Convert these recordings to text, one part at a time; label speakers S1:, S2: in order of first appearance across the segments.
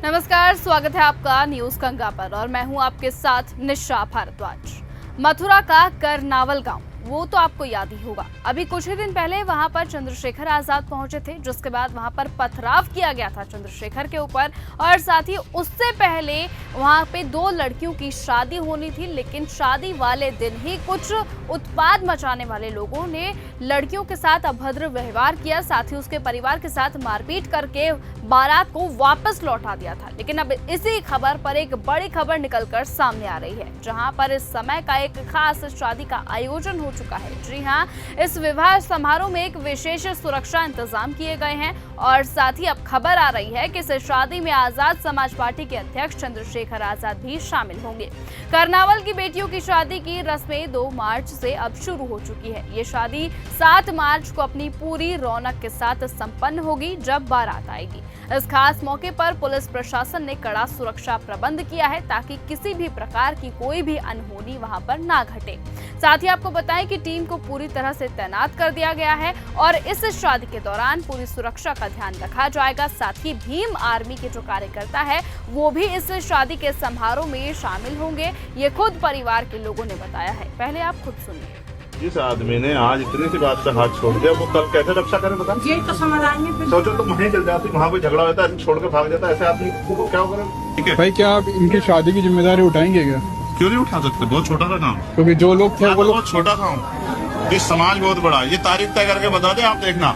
S1: नमस्कार, स्वागत है आपका न्यूज गंगा पर और मैं हूं आपके साथ निशा भारद्वाज। मथुरा का करनावल गांव वो तो आपको याद ही होगा। अभी कुछ ही दिन पहले वहां पर चंद्रशेखर आजाद पहुंचे थे, जिसके बाद वहां पर पथराव किया गया था चंद्रशेखर के ऊपर और साथ ही उससे पहले वहां पे 2 लड़कियों की शादी होनी थी, लेकिन शादी वाले दिन ही कुछ उत्पाद मचाने वाले लोगों ने लड़कियों के साथ अभद्र व्यवहार किया, साथ ही उसके परिवार के साथ मारपीट करके बारात को वापस लौटा दिया था। लेकिन अब इसी खबर पर एक बड़ी खबर निकलकर सामने आ रही है, जहां पर इस समय का एक खास शादी का आयोजन हो चुका है। जी हां, इस विवाह समारोह में एक विशेष सुरक्षा इंतजाम किए गए हैं और साथ ही अब खबर आ रही है कि इस शादी में आजाद समाज पार्टी के अध्यक्ष चंद्रशेखर आजाद भी शामिल होंगे। करनावल की बेटियों की शादी की रस्में 2 मार्च से अब शुरू हो चुकी है। ये शादी 7 मार्च को अपनी पूरी रौनक के साथ संपन्न होगी, जब बारात आएगी। इस खास मौके पर पुलिस प्रशासन ने कड़ा सुरक्षा प्रबंध किया है, ताकि किसी भी प्रकार की कोई भी अनहोनी वहां पर ना घटे। साथ ही आपको बताएं कि टीम को पूरी तरह से तैनात कर दिया गया है और इस शादी के दौरान पूरी सुरक्षा का ध्यान रखा जाएगा। साथ ही भीम आर्मी के जो कार्यकर्ता है वो भी इस शादी के समारोह में शामिल होंगे, ये खुद परिवार के लोगों ने बताया है। पहले आप खुद सुनिए।
S2: जिस आदमी ने आज इतनी सी बात पे हाथ छोड़ दिया, वो कल कैसे रक्षा करे बता?
S3: ये तो समझ आएंगे फिर।
S2: सोचो तुम वहीं चल जाती, वहाँ कोई झगड़ा होता है, छोड़ के भाग जाता, ऐसे आदमी को क्या करे? ठीक है
S4: भाई, क्या आप इनकी शादी की जिम्मेदारी उठाएंगे क्या?
S2: क्यों नहीं उठा सकते? बहुत छोटा था काम,
S4: क्योंकि जो लोग थे वो लोग
S2: बहुत छोटा था। ये समाज बहुत बड़ा, ये तारीख तय करके बता दे, आप देखना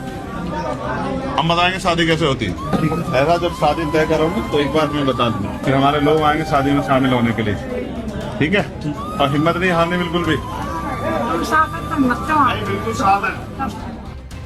S2: हम बताएंगे शादी कैसे होती है। ऐसा जब शादी तय करोगे तो एक बार मैं बता दूंगा, फिर हमारे लोग आएंगे शादी में शामिल होने के लिए, ठीक है? और हिम्मत नहीं हारनी बिल्कुल भी। बिल्कुल साथ है।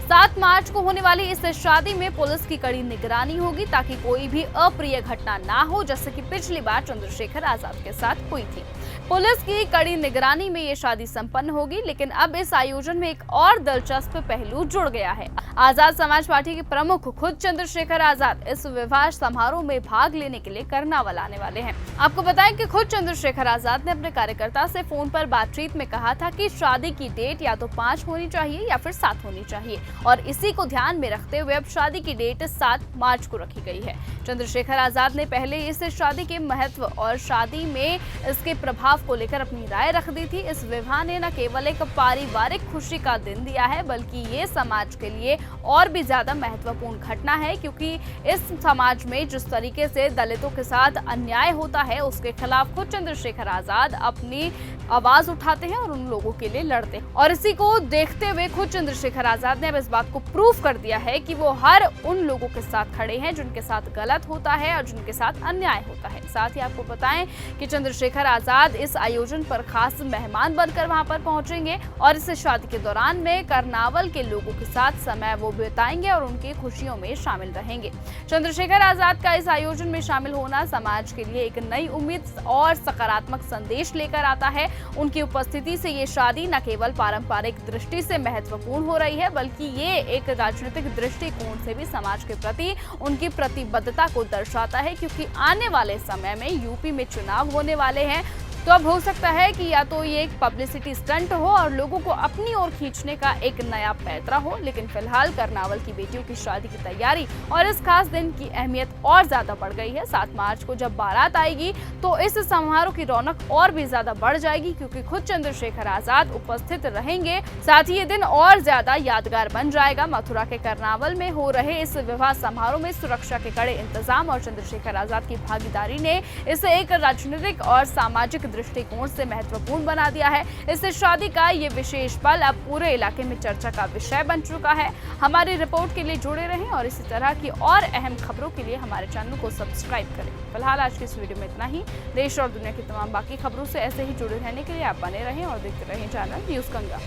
S1: 7 मार्च को होने वाली इस शादी में पुलिस की कड़ी निगरानी होगी, ताकि कोई भी अप्रिय घटना ना हो, जैसे कि पिछली बार चंद्रशेखर आजाद के साथ हुई थी। पुलिस की कड़ी निगरानी में ये शादी संपन्न होगी। लेकिन अब इस आयोजन में एक और दिलचस्प पहलू जुड़ गया है। आजाद समाज पार्टी के प्रमुख खुद चंद्रशेखर आजाद इस विवाह समारोह में भाग लेने के लिए करनावल आने वाले हैं। आपको बताएं कि खुद चंद्रशेखर आजाद ने अपने कार्यकर्ता से फोन पर बातचीत में कहा था कि शादी की डेट या तो 5 होनी चाहिए या फिर 7 होनी चाहिए, और इसी को ध्यान में रखते हुए अब शादी की डेट 7 मार्च को रखी गई है। चंद्रशेखर आजाद ने पहले इस शादी के महत्व और शादी में इसके प्रभाव को लेकर अपनी राय रख दी थी। इस विवाह ने न केवल एक पारिवारिक खुशी का दिन दिया है, बल्कि ये समाज के लिए और भी ज्यादा महत्वपूर्ण घटना है, क्योंकि इस समाज में जिस तरीके से दलितों के साथ अन्याय होता है, उसके खिलाफ खुद चंद्रशेखर आजाद अपनी आवाज उठाते हैं और उन लोगों के लिए लड़ते हैं। और इसी को देखते हुए खुद चंद्रशेखर आजाद ने अब इस बात को प्रूफ कर दिया है कि वो हर उन लोगों के साथ खड़े हैं जिनके साथ गलत होता है और जिनके साथ अन्याय होता है। साथ ही आपको बताएं कि चंद्रशेखर आजाद इस आयोजन पर खास मेहमान बनकर वहां पर पहुंचेंगे और इस शादी के दौरान में करनावल के लोगों के साथ समय वो बिताएंगे और उनकी खुशियों में शामिल रहेंगे। चंद्रशेखर आजाद का इस आयोजन में शामिल होना समाज के लिए एक नई उम्मीद और सकारात्मक संदेश लेकर आता है। उनकी उपस्थिति से ये शादी न केवल पारंपरिक दृष्टि से महत्वपूर्ण हो रही है, बल्कि ये एक राजनीतिक दृष्टिकोण से भी समाज के प्रति उनकी प्रतिबद्धता को दर्शाता है, क्योंकि आने वाले समय में यूपी में चुनाव होने वाले हैं। तो अब हो सकता है कि या तो ये एक पब्लिसिटी स्टंट हो और लोगों को अपनी ओर खींचने का एक नया पैतरा हो, लेकिन फिलहाल करनावल की बेटियों की शादी की तैयारी और इस खास दिन की अहमियत और ज्यादा बढ़ गई है। 7 मार्च को जब बारात आएगी तो इस समारोह की रौनक और भी ज्यादा बढ़ जाएगी, क्योंकि खुद चंद्रशेखर आजाद उपस्थित रहेंगे। साथ ही ये दिन और ज्यादा यादगार बन जाएगा। मथुरा के करनावल में हो रहे इस विवाह समारोह में सुरक्षा के कड़े इंतजाम और चंद्रशेखर आजाद की भागीदारी ने इसे एक राजनीतिक और सामाजिक दृष्टिकोण से महत्वपूर्ण बना दिया है। इस शादी का ये विशेष पल अब पूरे इलाके में चर्चा का विषय बन चुका है। हमारी रिपोर्ट के लिए जुड़े रहें और इसी तरह की और अहम खबरों के लिए हमारे चैनल को सब्सक्राइब करें। फिलहाल आज की इस वीडियो में इतना ही। देश और दुनिया की तमाम बाकी खबरों से ऐसे ही जुड़े रहने के लिए आप बने रहें और देखते रहें चैनल न्यूज गंगा।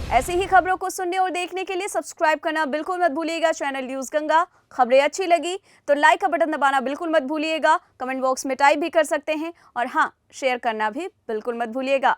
S5: ऐसी ही खबरों को सुनने और देखने के लिए सब्सक्राइब करना बिल्कुल मत भूलिएगा चैनल न्यूज गंगा। खबरें अच्छी लगी तो लाइक का बटन दबाना बिल्कुल मत भूलिएगा। कमेंट बॉक्स में टाइप भी कर सकते हैं और हाँ, शेयर करना भी बिल्कुल मत भूलिएगा।